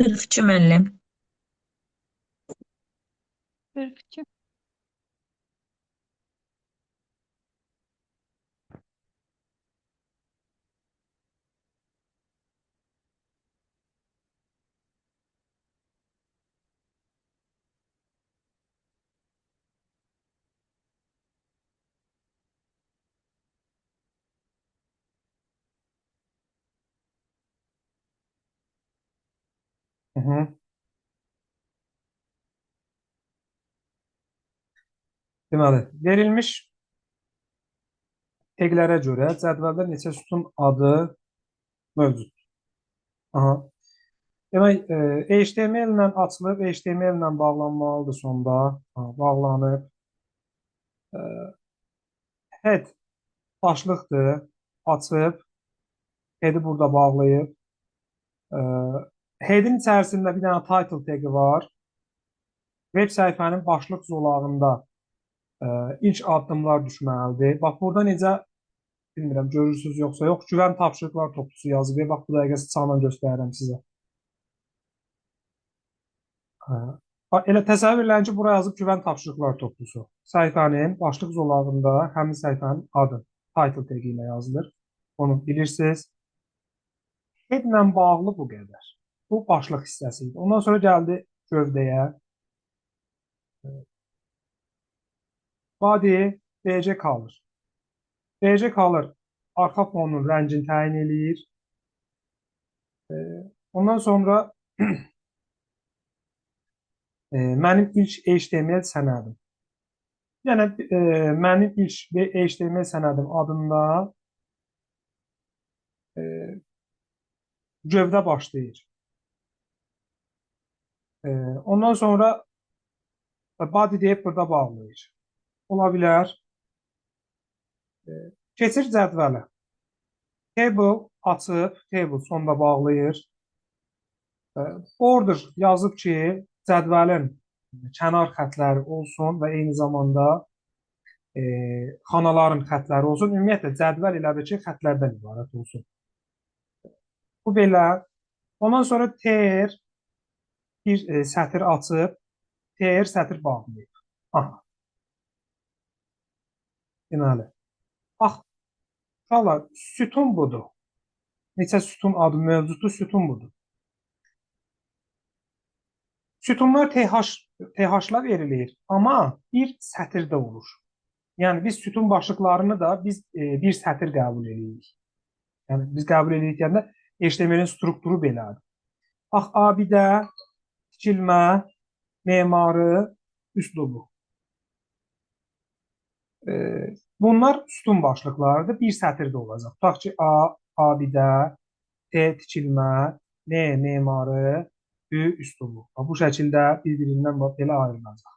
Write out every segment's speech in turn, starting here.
42 müəllim. 42. Hı -hı. Deməli, verilmiş eqlərə görə cədvəldə neçə sütun adı mövcud? Aha. Demək, HTML ilə açılıb, HTML ilə bağlanmalıdır sonda. Bağlanıb. Head başlıqdır. Açıb, head'i burada bağlayıb. Head'in içərisində bir dənə title tagi var. Web səhifənin başlıq zolağında ilk addımlar düşməlidir. Bax, burada necə, bilmirəm, görürsünüz yoxsa yox, güvən tapşırıqlar toplusu yazıb. Bax, bu dəqiqə sıçanla göstərirəm sizə. Elə təsəvvür eləyin ki, buraya yazıb güvən tapşırıqlar toplusu. Səhifənin başlıq zolağında həmin səhifənin adı, title tagi ilə yazılır. Onu bilirsiniz. Headlə bağlı bu qədər. Bu başlıq hissəsi idi. Ondan sonra gəldi gövdəyə. Body BC qalır. BC qalır. Arxa fonun rəngini təyin eləyir. Ondan sonra mənim ilk HTML sənədim. Yəni, mənim ilk HTML sənədim adında gövdə başlayır. Ondan sonra body deyib burada bağlayır. Ola bilər. Keçir cədvələ. Table açıb, table sonda bağlayır. Border yazıb ki, cədvəlin kənar xətləri olsun və eyni zamanda xanaların xətləri olsun. Ümumiyyətlə, cədvəl elədir ki, xətlərdən ibarət olsun. Bu belə. Ondan sonra TR bir sətir açıb, TR sətir bağlayıb. Aha. Deməli. Bax, uşaqlar, sütun budur. Neçə sütun adı mövcuddur, sütun budur. Sütunlar TH-la verilir, amma bir sətirdə olur. Yəni, biz sütun başlıqlarını da biz bir sətir qəbul edirik. Yəni, biz qəbul edirik deyəndə HTML-in strukturu belədir. Bax, abidə, tikilmə, memarı, üslubu. Bunlar sütun başlıqlarıdır. Bir sətirdə olacaq. Tutaq ki, A, abidə, T, tikilmə, M, memarı, Ü, üslubu. Bu şəkildə bir-birindən belə ayrılacaq.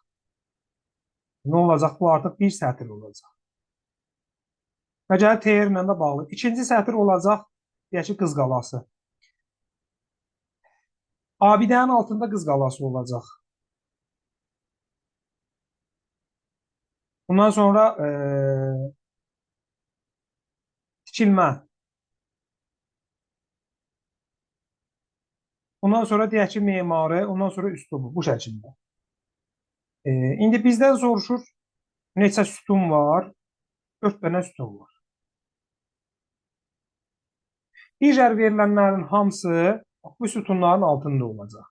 Nə olacaq? Bu artıq bir sətir olacaq. Və gəlir TR ilə də bağlı. İkinci sətir olacaq, deyək ki, qızqalası. Abidənin altında qızqalası olacaq. Bundan sonra tikilmə. Ondan sonra deyək ki, memarı, ondan sonra üslubu. Bu şəkildə. İndi bizdən soruşur, neçə sütun var? 4 dənə sütun var. Digər verilənlərin hamısı bu sütunların altında olacaq.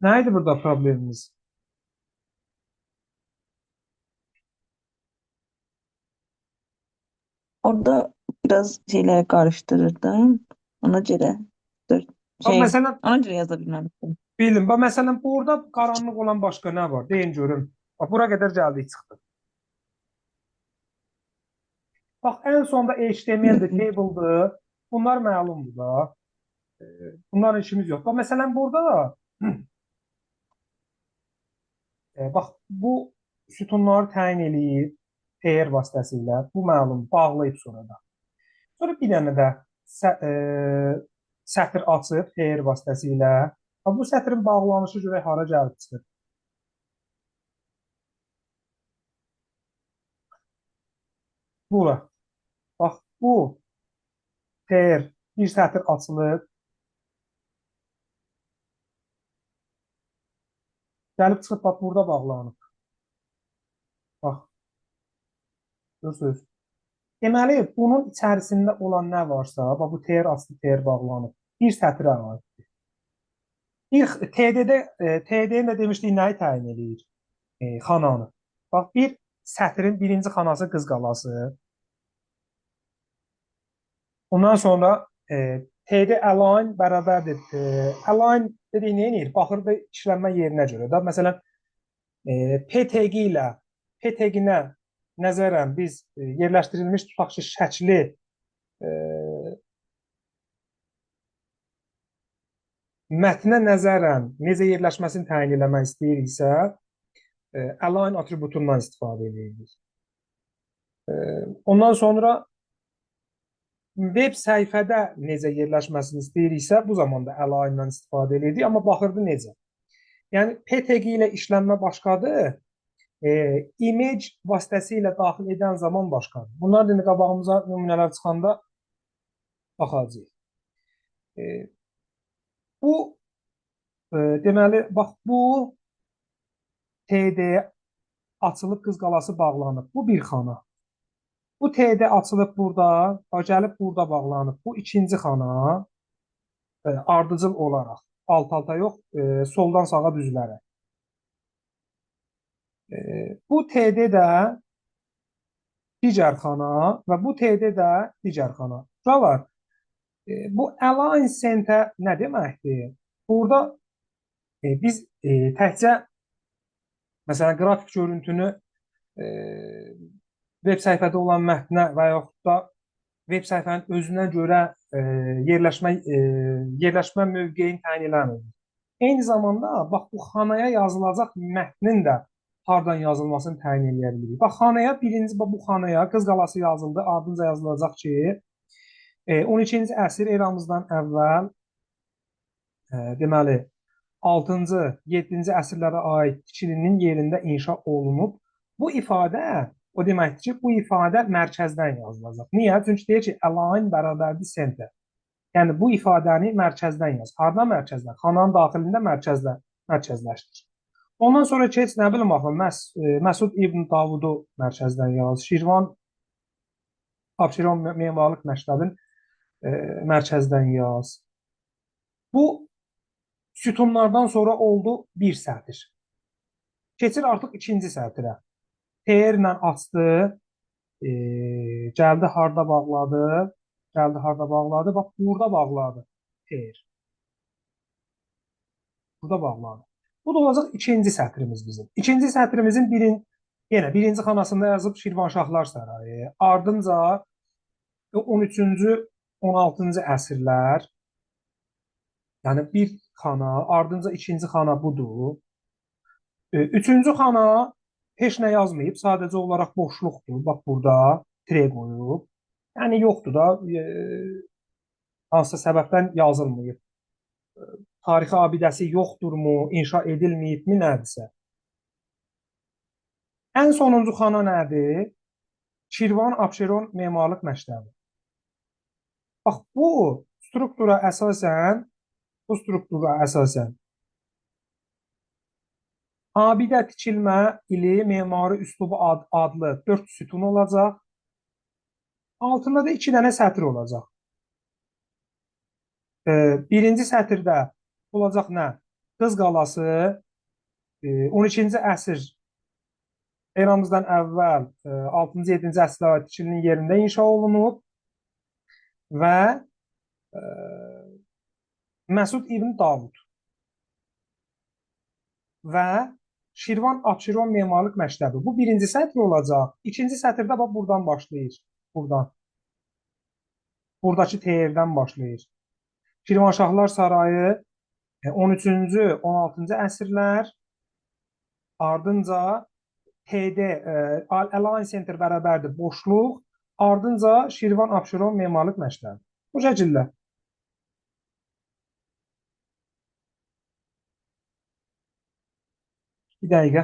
Nə idi burada problemimiz? Orada biraz şeyləri qarışdırırdım. Ona görə Məsələn, ona görə yaza bilməmişdim. bildim. Məsələn, burada qaranlıq olan başqa nə var? Deyin görüm. Bax, bura qədər gəldik, çıxdıq. Bax, ən sonda HTML-dir, table-dır. Bunlar məlumdur da. Bunların işimiz yox. Bax, məsələn, burada bax, bu sütunları təyin eləyib TR vasitəsilə. Bu məlum, bağlayıb sonradan. Sonra bir dənə də sətr açıb TR vasitəsilə. Bu sətrin bağlanışı görək hara gəlib çıxır. bura. Bax, bu TR bir sətr açılıb, gəlib çıxıb bax burada bağlanıb. Bax, görürsünüz. Deməli, bunun içərisində olan nə varsa, bax bu TR açılıb, TR bağlanıb. Bir sətrə aid. İlk TD'də TD nə demişdik, nəyi təyin edir? Xananı. Bax, bir sətrin birinci xanası qız qalası. Ondan sonra TD align bərabərdir. Align dedik, nə edir? Baxır da işlənmə yerinə görə. Da, məsələn, PTG ilə PTG-nə nəzərən biz yerləşdirilmiş tutaq ki, şəkli e, mətnə nəzərən necə yerləşməsini təyin eləmək istəyiriksə, align atributundan istifadə edirik. Ondan sonra veb səhifədə necə yerləşməsini istəyiriksə, bu zaman da align-dan istifadə edirik, amma baxırdı necə. Yəni PTG ilə işlənmə başqadır, image vasitəsilə daxil edən zaman başqadır. Bunlar da qabağımıza nümunələr çıxanda baxacağıq. Bu deməli, bax bu TD açılıb qız qalası bağlanıb. Bu bir xana. Bu TD açılıb burada, gəlib burada bağlanıb. Bu ikinci xana ardıcıl olaraq alt-alta yox, soldan sağa düzülərək. Bu TD də digər xana və bu TD də digər xana. Uşaqlar, bu align center nə deməkdir? Burada biz təkcə məsələn qrafik görüntünü veb səhifədə olan mətnə və yaxud da veb səhifənin özünə görə yerləşmə mövqeyini təyin eləmir. Eyni zamanda bax bu xanaya yazılacaq mətnin də hardan yazılmasını təyin edə bilirik. Bax xanaya birinci bu xanaya qız qalası yazıldı, ardınca yazılacaq ki 12-ci əsr eramızdan əvvəl deməli 6-cı, 7-ci əsrlərə aid tikilinin yerində inşa olunub. Bu ifadə o deməkdir ki, bu ifadə mərkəzdən yazılacaq. Niyə? Çünki deyir ki, align bərabərdir center. Yəni bu ifadəni mərkəzdən yaz. Hardan mərkəzdən? Xananın daxilində mərkəzləşdir. Ondan sonra keç, nə bilim axı, Məsud İbn Davudu mərkəzdən yaz. Şirvan Abşeron memarlıq məktəbin mərkəzdən yaz. Bu sütunlardan sonra oldu bir sətr. Keçir artıq ikinci sətrə. TR ilə açdı, gəldi harda bağladı, bax burada bağladı TR. Burada bağladı. Bu da olacaq ikinci sətrimiz bizim. İkinci sətrimizin yenə birinci xanasında yazıb Şirvanşahlar Sarayı, ardınca 13-cü, 16-cı əsrlər, yəni bir xana, ardınca ikinci xana budur. Üçüncü xana heç nə yazmayıb, sadəcə olaraq boşluqdur. Bax burada tre qoyub. Yəni yoxdur da, hansısa səbəbdən yazılmayıb. Tarixi abidəsi yoxdurmu, inşa edilməyibmi, nədirsə. Ən sonuncu xana nədir? Şirvan Abşeron memarlıq məktəbi. Bax bu struktura əsasən abidə tikilmə ili memari üslubu adlı 4 sütun olacaq. Altında da 2 dənə sətr olacaq. Birinci sətirdə olacaq nə? Qız qalası 12-ci əsr eramızdan əvvəl 6-cı, 7-ci əsrlərdə tikilinin yerində inşa olunub və Məsud İbn Davud və Şirvan Abşeron memarlıq məktəbi. Bu birinci sətr olacaq. İkinci sətirdə bax buradan başlayır. Buradan. Buradakı TR-dən başlayır. Şirvanşahlar Sarayı 13-cü, 16-cı əsrlər, ardınca TD Align Center bərabərdir boşluq, ardınca Şirvan Abşeron memarlıq məktəbi. Bu şəkildə. Bir dəqiqə.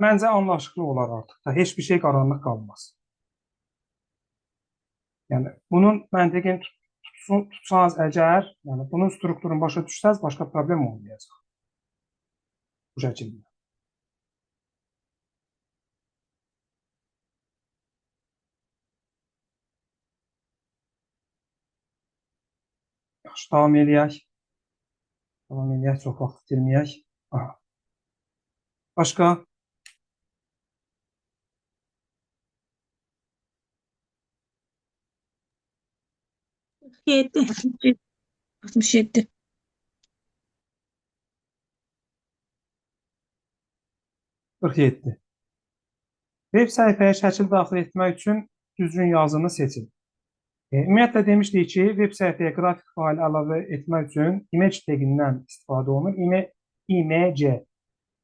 Məncə anlaşıqlı olar artıq da. Heç bir şey qaranlıq qalmaz. Yəni bunun məntiqini tutsanız əgər, yəni bunun strukturunu başa düşsəz, başqa problem olmayacaq bu şəkildə. Yaxşı, davam eləyək. Davam eləyək, çox vaxt itirməyək. Aha. Başqa? 7. 67. 47. Web səhifəyə şəkil daxil etmək üçün düzgün yazını seçin. Ümumiyyətlə demişdik ki, web səhifəyə qrafik fail əlavə etmək üçün image tagindən istifadə olunur.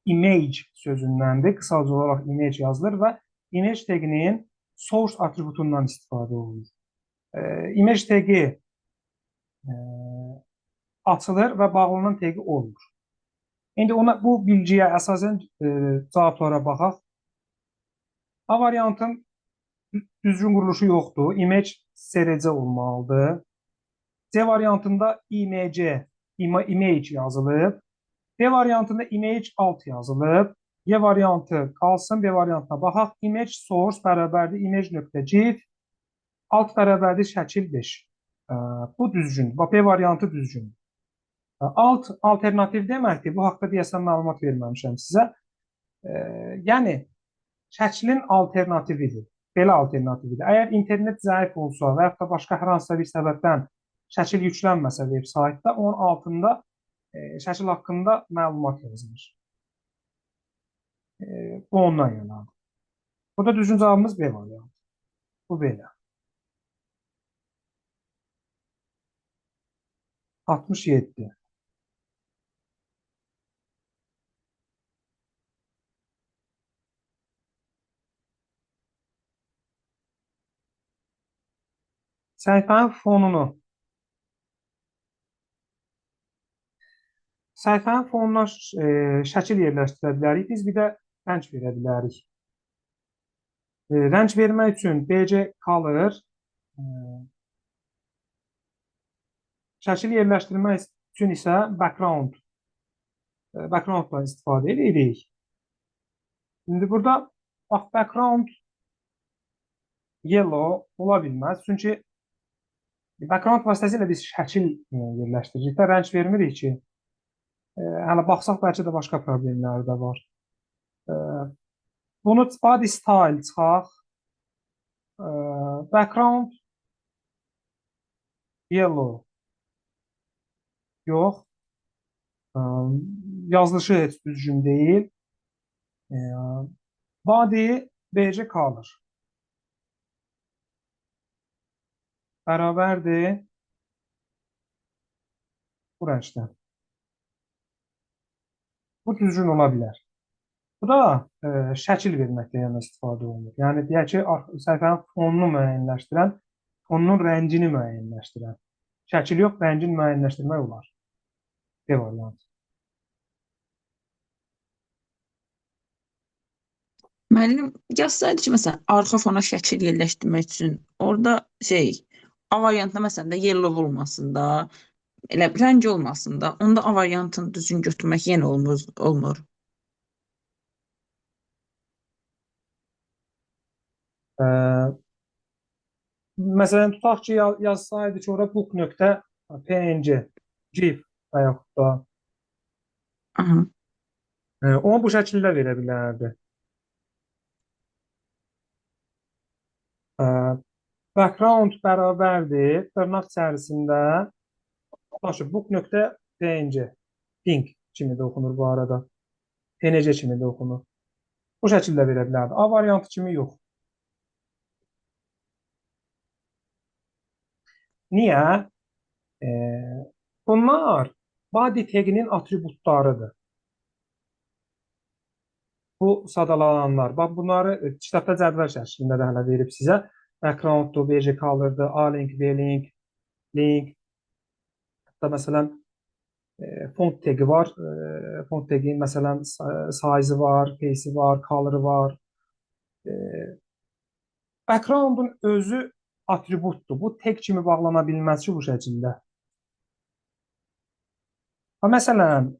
Image sözündəndir. Qısaca olaraq image yazılır və image taginin source atributundan istifadə olunur. Image tagi açılır və bağlanan tagi olmur. İndi bu bilgiyə əsasən cavablara baxaq. A variantın düzgün quruluşu yoxdur. Image SRC olmalıdır. C variantında image yazılıb. D variantında image alt yazılıb. Y variantı qalsın, B variantına baxaq. Image source bərabərdir image.gif alt bərabərdir şəkil 5. Bu düzgündür. B variantı düzgündür. Alt alternativ deməkdir. Bu haqda deyəsən məlumat verməmişəm sizə. Yəni şəklin alternatividir. Belə alternatividir. Əgər internet zəif olsa və yaxud da başqa hər hansısa bir səbəbdən şəkil yüklənməsə veb saytda, onun altında şəkil haqqında məlumat yazılır. Bu ondan yanadır. Burada düzgün cavabımız B variantı. Bu belə. 67. Səhifənin fonunu. Səhifənin fonuna şəkil yerləşdirə bilərik. Biz bir də rəng verə bilərik. Rəng vermək üçün BC color, şəkil yerləşdirmək üçün isə backgroundla istifadə edirik. İndi burada bax, background yellow ola bilməz. Çünki background vasitəsilə biz şəkil yerləşdiririk də, rəng vermirik ki. Hələ baxsaq, bəlkə də başqa problemləri də var. Bunu body style çıxaq. Background yellow. Yox. Yazılışı heç düzgün deyil. Body BC color. Bərabərdir bu rəngdən. Bu düzgün ola bilər. Bu da şəkil verməkdə yəni istifadə olunur. Yəni deyək ki, səhifənin fonunu müəyyənləşdirən, fonunun rəngini müəyyənləşdirən. Şəkil yox, rəngini müəyyənləşdirmək olar. B variantı. Müəllim yazsaydı ki, məsələn, arxa fona şəkil yerləşdirmək üçün orada A variantında məsələn də yellow olmasın da, elə rəng olmasın da, onda A variantını düzgün götürmək yenə olmur. Məsələn, tutaq ki, yazsaydı ki, orada book.png GIF və yaxud da onu bu şəkildə verə bilərdi. Background bərabərdir, dırnaq içərisində book.png ping kimi də oxunur bu arada. PNG kimi də oxunur. Bu şəkildə verə bilərdi. A variantı kimi yox. Niyə? Bunlar body taginin atributlarıdır. Bu sadalananlar. Bax, bunları kitabda cədvəl şəklində də hələ verib sizə. Backgrounddur, BC color'dır, A-link, B-link, link. Hətta məsələn, Font tagi var. Font tagi məsələn size var, pace'i var, color'ı var. E, Background'un özü atributdur. Bu tag kimi bağlana bilməz ki bu şəkildə. Ha, məsələn,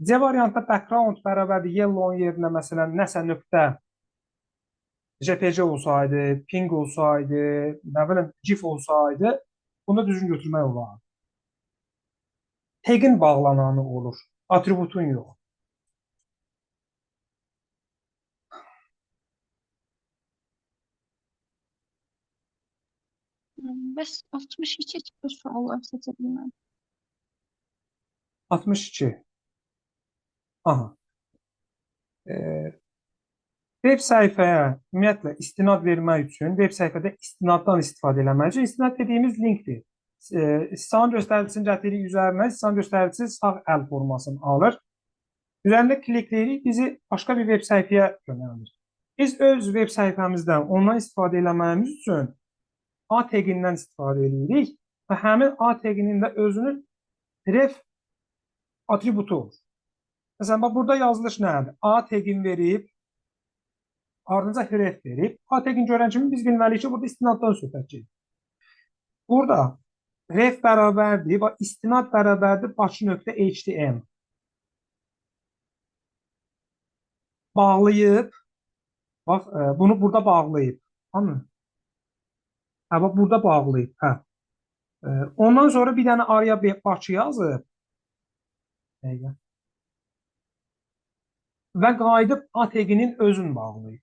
C variantda background bərabərdir yellow'un yerinə məsələn nəsə nöqtə JPG olsaydı, ping olsaydı, nə bilim GIF olsaydı, bunu düzgün götürmək olar. Tagin bağlananı olur, atributun yox. Bəs 62 tipli suallar seçə bilməm. 62. Aha. Web səhifəyə ümumiyyətlə istinad vermək üçün web səhifədə istinaddan istifadə eləməliyik. İstinad dediyimiz linkdir. İstinad göstəricisini gətiririk üzərinə, istinad göstəricisi sağ əl formasını alır. Üzərində klikləyirik, bizi başqa bir web səhifəyə yönəldir. Biz öz web səhifəmizdən ondan istifadə eləməyimiz üçün A tagindən istifadə edirik və həmin A taginin də özünün ref atributu olur. Məsələn, bax, burada yazılış nədir? A tagini verib, ardınca ref verib. A tagini görən kimi biz bilməliyik ki, burada istinaddan söhbət gedir. Burada ref bərabərdir, bax, istinad bərabərdir Bakı.htm. Bağlayıb, bax, bunu burada bağlayıb. Anladın? Hə, bax, burada bağlayıb. Hə. Ondan sonra bir dənə araya Bakı yazıb. Və qayıdıb A taginin özünü bağlayıb.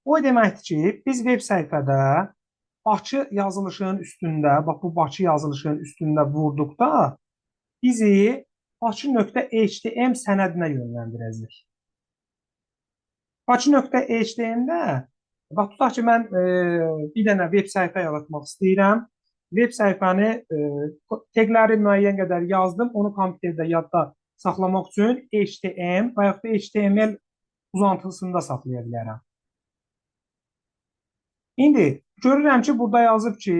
O deməkdir ki, biz web səhifədə Bakı yazılışının üstündə, bax bu Bakı yazılışının üstündə vurduqda bizi Bakı.htm sənədinə yönləndirəcək. Bakı.htm-də bax, tutaq ki, mən bir dənə web səhifə yaratmaq istəyirəm. Web səhifəni tagləri müəyyən qədər yazdım. Onu kompüterdə yadda saxlamaq üçün HTML və yaxud da HTML uzantısında saxlaya bilərəm. İndi görürəm ki, burada yazıb ki,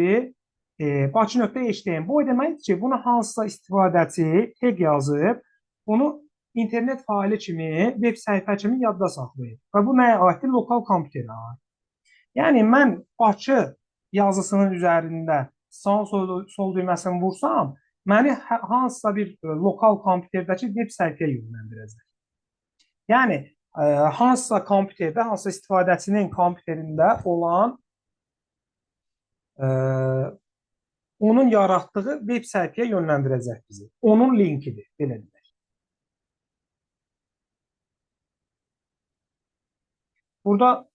Bakı.htm. Bu deməkdir ki, bunu hansısa istifadəçi tag yazıb, onu internet faili kimi, web səhifə kimi yadda saxlayıb. Və bu nəyə aiddir? Lokal kompüterə aid. Yəni, mən Bakı yazısının üzərində sağ sol düyməsini vursam, məni hansısa bir lokal kompüterdəki web səhifəyə yönləndirəcək. Yəni, hansısa kompüterdə, hansısa istifadəçinin kompüterində olan onun yaratdığı web səhifəyə yönləndirəcək bizi. Onun linkidir, belə deyək. Burada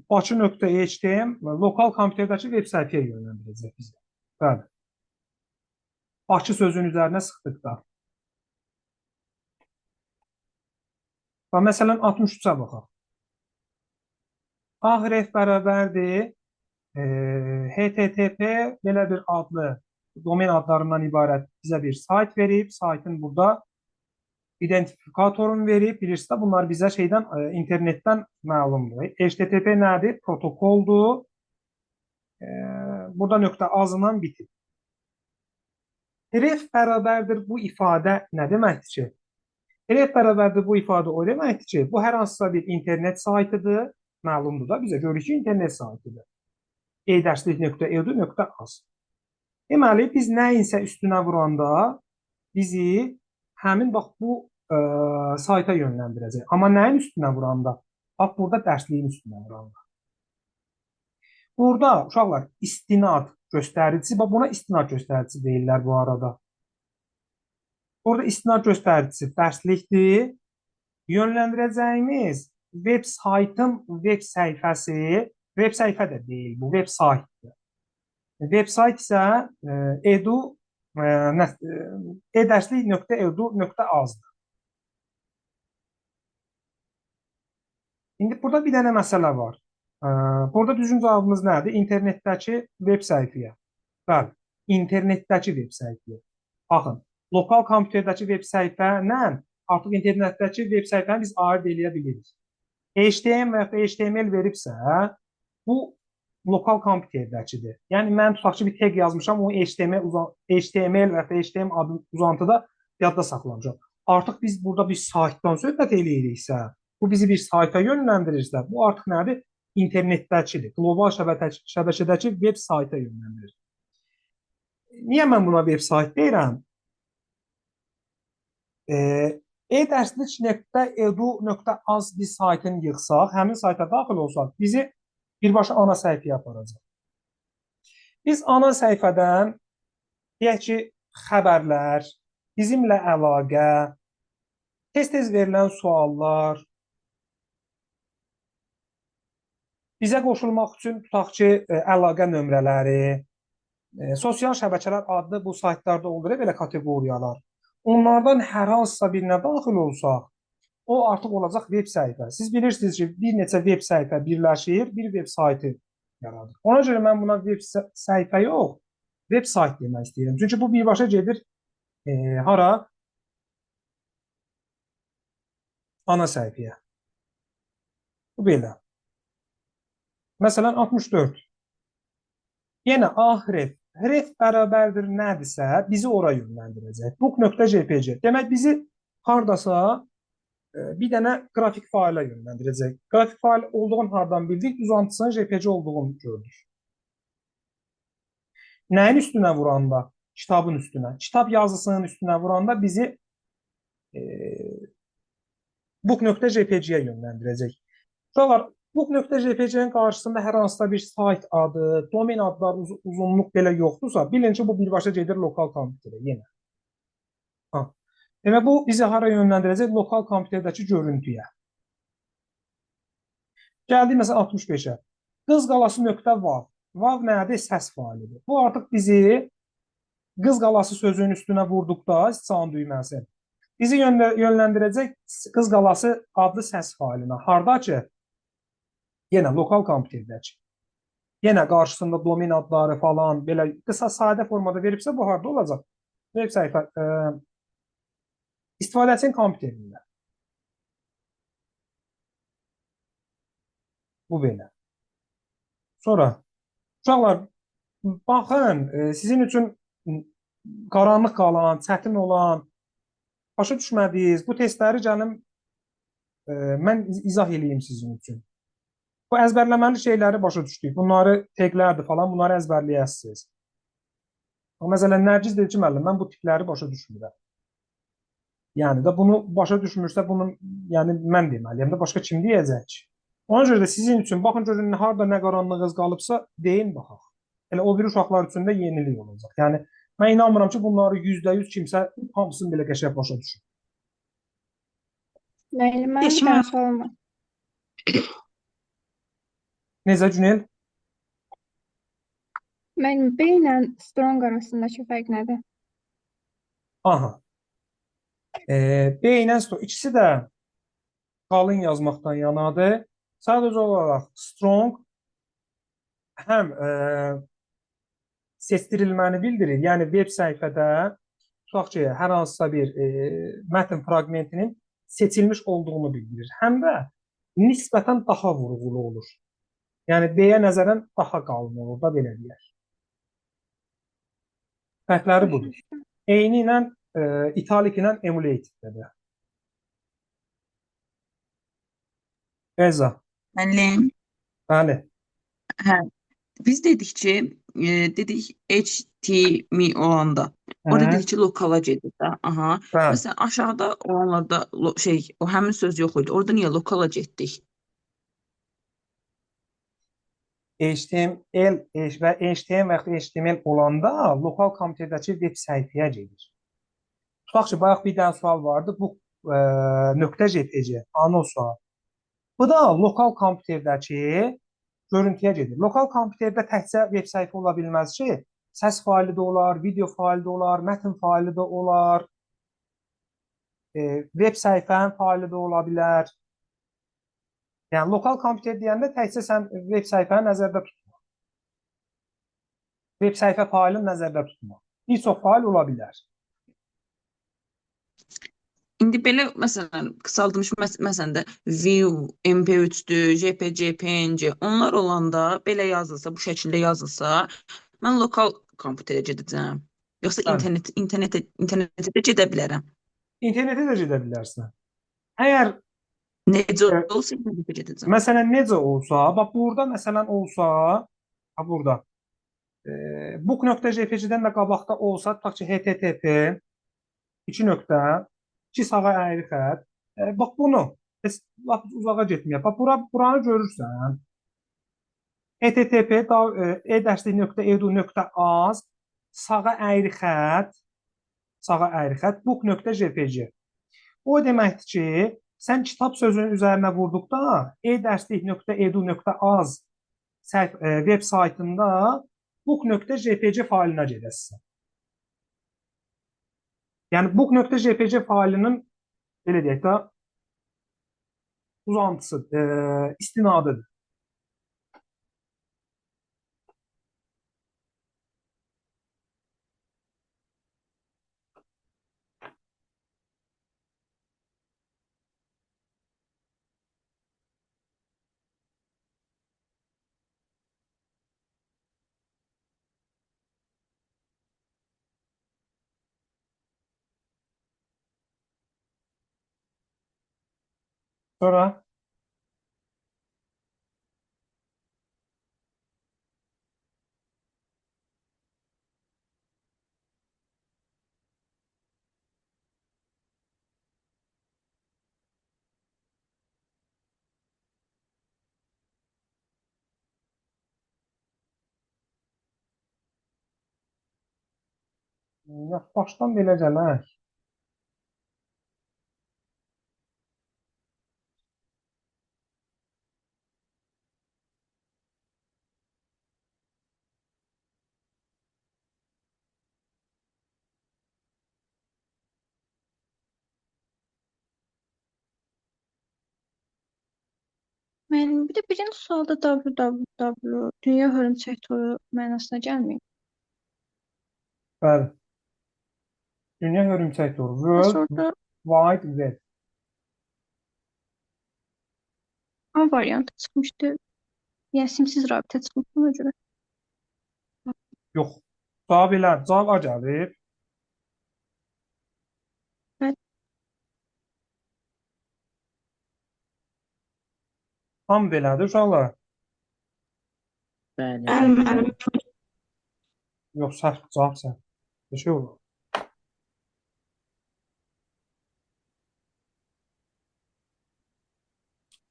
Bakı.htm lokal kompüterdəki web səhifəyə yönləndirəcək bizi. Bəli. Bakı sözünün üzərinə sıxdıqda. Və məsələn 63-ə baxaq. A ref bərabərdir HTTP belə bir adlı domen adlarından ibarət bizə bir sayt verib. Saytın burada identifikatorunu verib. Bilirsiniz, bunlar bizə şeydən internetdən məlumdur. HTTP nədir? Protokoldur. Burada nöqtə azından bitib. Ref bərabərdir bu ifadə nə deməkdir ki? Ref bərabərdir bu ifadə o deməkdir ki, bu hər hansısa bir internet saytıdır. Məlumdur da bizə görür ki, internet saytıdır. e-dərslik.edu.az. Deməli, biz nəyinsə üstünə vuranda bizi həmin bax bu sayta yönləndirəcək. Amma nəyin üstünə vuranda? Bax, burada dərsliyin üstünə vuranda. Burada uşaqlar istinad göstəricisi, bax buna istinad göstəricisi deyirlər bu arada. Burada istinad göstəricisi dərslikdir. Yönləndirəcəyimiz web saytın web səhifəsi, web səhifə də deyil, bu web saytdır. Web sayt isə e-dərslik.edu.azdır. İndi burada bir dənə məsələ var. Burada düzgün cavabımız nədir? İnternetdəki web səhifəyə. Bəli, internetdəki web səhifəyə. Baxın, lokal kompüterdəki web səhifənlə artıq internetdəki web səhifəni biz ayırd eləyə bilirik. HTML və ya HTML veribsə, bu lokal kompüterdəkidir. Yəni mən tutaq ki, bir tag yazmışam, onu HTML və ya HTML adı uzantıda yadda saxlamışam. Artıq biz burada bir saytdan söhbət eləyiriksə, bu bizi bir sayta yönləndirirsə, bu artıq nədir? İnternetdəkidir. Qlobal şəbəkədəki veb sayta yönləndirir. Niyə mən buna veb sayt deyirəm? E-dərslik.edu.az bir saytını yığsaq, həmin sayta daxil olsaq, bizi birbaşa ana səhifəyə aparacaq. Biz ana səhifədən deyək ki, xəbərlər, bizimlə əlaqə, tez-tez verilən suallar, bizə qoşulmaq üçün tutaq ki, əlaqə nömrələri, sosial şəbəkələr adlı bu saytlarda olur belə kateqoriyalar. Onlardan hər hansısa birinə daxil olsaq, o artıq olacaq veb səhifə. Siz bilirsiniz ki, bir neçə veb səhifə birləşir, bir veb saytı yaradır. Ona görə mən buna veb səhifə yox, veb sayt demək istəyirəm. Çünki bu birbaşa gedir hara? Ana səhifəyə. Bu belə. Məsələn, 64. Yenə ahref. Ref bərabərdir nədirsə, bizi ora yönləndirəcək. Book.jpg. Demək, bizi hardasa bir dənə qrafik fayla yönləndirəcək. Qrafik fayl olduğunu hardan bildik? Uzantısının JPG olduğunu gördük. Nəyin üstünə vuranda? Kitabın üstünə. Kitab yazısının üstünə vuranda bizi book.jpg-yə yönləndirəcək. Uşaqlar, book.jpg-nin qarşısında hər hansısa bir sayt adı, domen adları, uzunluq belə yoxdursa, bilin ki, bu birbaşa gedir lokal kompüterə yenə. Demək, bu bizi hara yönləndirəcək? Lokal kompüterdəki görüntüyə. Gəldik, məsələn, 65-ə. Qızqalası.vav. Vav nədir? Səs failidir. Bu artıq bizi qızqalası sözünün üstünə vurduqda, istisna düyməsi, bizi yönləndirəcək qızqalası adlı səs failinə. Harda ki? Yenə lokal kompüterdəki. Yenə qarşısında domen adları falan, belə qısa, sadə formada veribsə, bu harda olacaq? Veb səhifə istifadəçinin kompüterində. Bu belə. Sonra, uşaqlar, baxın, sizin üçün qaranlıq qalan, çətin olan, başa düşmədiniz, bu testləri gəlim, mən izah eləyim sizin üçün. Bu əzbərləməli şeyləri başa düşdük. Bunları taglərdir falan, bunları əzbərləyəsiniz. Məsələn, Nərgiz deyir ki, müəllim, mən bu tipləri başa düşmürəm. Yəni də bunu başa düşmürsə, bunu yəni mən deməliyəm də, başqa kim deyəcək ki? Ona görə də sizin üçün, baxın görün, harda nə qaranlığınız qalıbsa, deyin baxaq. Elə o bir uşaqlar üçün də yenilik olacaq. Yəni, mən inanmıram ki, bunları %100 kimsə hamısını belə qəşəng başa düşür. Müəllim, mənim bir dənə sualım var. Necə, Cüneyl? Müəllim, B ilə strong arasındakı fərq nədir? Aha. B ilə strong, ikisi də qalın yazmaqdan yanadır. Sadəcə olaraq strong həm seçdirilməni bildirir. Yəni, web səhifədə tutaq ki, hər hansısa bir mətn fraqmentinin seçilmiş olduğunu bildirir. Həm də nisbətən daha vurğulu olur. Yəni, B-yə nəzərən daha qalın olur da, belə deyək. Fərqləri budur. Eyni ilə italik ilə emulated-dədir. Rəza. Müəllim, Bəli. hə, biz dedik ki, dedik HTML olanda, orada dedik ki, lokala gedir də. Aha. Bəli. Məsələn, aşağıda olanlarda o həmin söz yox idi. Orada niyə lokala getdik? HTML və HTML və HTML olanda lokal kompüterdəki veb səhifəyə gedir. Tutaq ki, bayaq bir dənə sual vardı. Bu .jpg, anons sual. Bu da lokal kompüterdəki görüntüyə gedir. Lokal kompüterdə təkcə veb səhifə ola bilməz ki, səs faili də olar, video faili də olar, mətn faili də olar, veb səhifənin faili də ola bilər. Yəni, lokal kompüter deyəndə təkcə sən veb səhifəni nəzərdə tutma. Veb səhifə failini nəzərdə tutma. Bir çox fail ola bilər. İndi belə məsələn qısaldılmış məsələn də View, MP3-dür, JPG, PNG onlar olanda belə yazılsa, bu şəkildə yazılsa, mən lokal kompüterə gedəcəm. Yoxsa Bəli. internetə də gedə bilərəm. İnternetə də gedə bilərsən. Əgər Necə e, olsa internetə gedəcəm. məsələn necə olsa, bax burada məsələn olsa, ha burada book.jpg-dən də qabaqda olsa, tutaq ki, http 2 nöqtə, 2 sağa əyri xətt. Bax bunu heç lap uzağa getməyək. Bax buranı görürsən. http e-dərslik.edu.az sağa əyri xətt book.jpg. O deməkdir ki, sən kitab sözünün üzərinə vurduqda e-dərslik.edu.az veb saytında book.jpg faylinə gedəsən. Yəni book.jpg faylının belə deyək də uzantısı, istinadıdır. Sonra başdan belə gələk. Müəllim, bir də birinci sualda www dünya hörümçək toru mənasına gəlmir. Bəli. Dünya hörümçək toru. Bəs World orada Wide Web. A variantı çıxmışdı. Yəni simsiz rabitə çıxmışdı ona görə. Yox. Cavab elə. Cavab A gəlir. Bəli. Tam belədir uşaqlar. Bəli. Yox, səhv. Cavab səhv. Bir şey olur.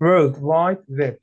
World Wide Web.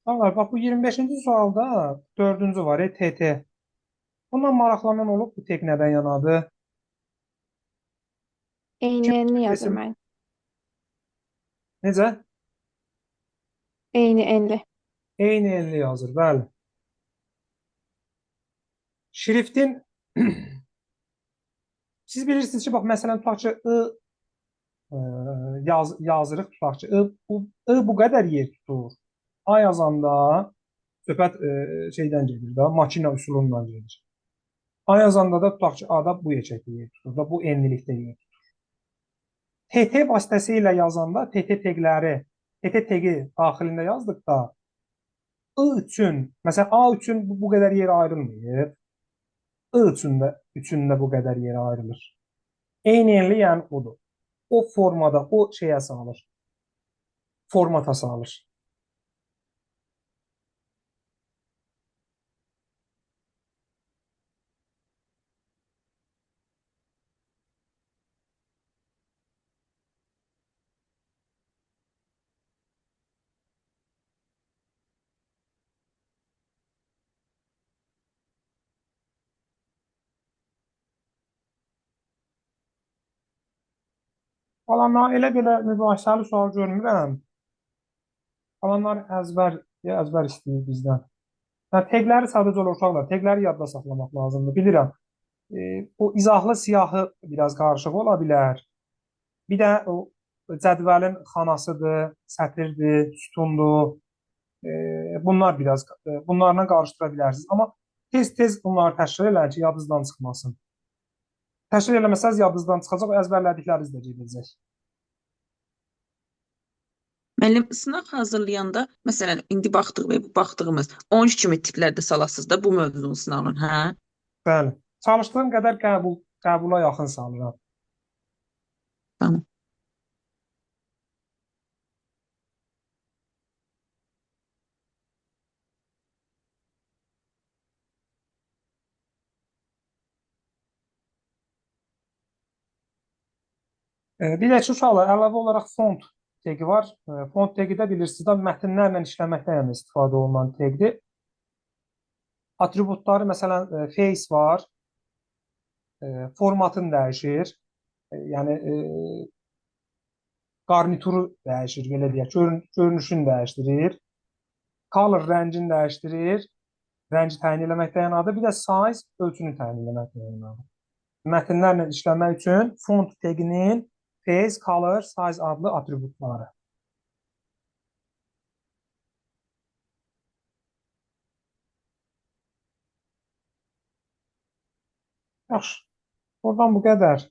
Uşaqlar, bax bu 25-ci sualda 4-cü var, TT. Bundan maraqlanan olub bu tek nədən yanadır? Kim Eyni yazır desin? müəllim. Necə? Eyni enli. Eyni enli yazır, bəli. Şriftin siz bilirsiniz ki, bax məsələn tutaq ki, yazırıq tutaq ki, bu qədər yer tutur. A yazanda söhbət şeydən gedir də, makina üsulundan gedir. A yazanda da tutaq ki, A-da bu yekəkdə yer tutur da, bu enlilikdə yer tutur. TT vasitəsilə yazanda TT teqi daxilində yazdıqda I üçün, məsələn A üçün bu qədər yer ayrılmır. I üçün də bu qədər yer ayrılır. Eyni enli yəni odur. O formada, o şeyə salır. Formata salır. Qalanlar elə belə mübahisəli sual görmürəm. Qalanlar əzbər istəyir bizdən. Yəni, teqləri sadəcə olaraq uşaqlar, teqləri yadda saxlamaq lazımdır. Bilirəm, o izahlı siyahı biraz qarışıq ola bilər. Bir də o cədvəlin xanasıdır, sətirdir, sütundur. Bunlar biraz bunlarla qarışdıra bilərsiniz. Amma tez-tez bunları təşkil eləyin ki, yadınızdan çıxmasın. Təşkil eləməsəniz yadınızdan çıxacaq, əzbərlədikləriniz də gedəcək. Müəllim, sınaq hazırlayanda, məsələn, indi baxdığımız 13 kimi tiplərdə salasınız da bu mövzunun sınağını, hə? Bəli. Çalışdığım qədər qəbula yaxın salıram. Tamam. Bir də ki, uşaqlar, əlavə olaraq font tegi var. Font tegi də bilirsiniz də mətnlərlə işləməkdə yəni istifadə olunan teqdir. Atributları məsələn face var, formatını dəyişir. Yəni qarnituru dəyişir, belə deyək, görünüşünü dəyişdirir. Color rəngini dəyişdirir. Rəngi təyin eləməkdə yanadır. Bir də size ölçünü təyin eləməkdə yanadır. Mətnlərlə işləmək üçün font teginin face, color, size adlı atributları. Yaxşı. Oradan bu qədər.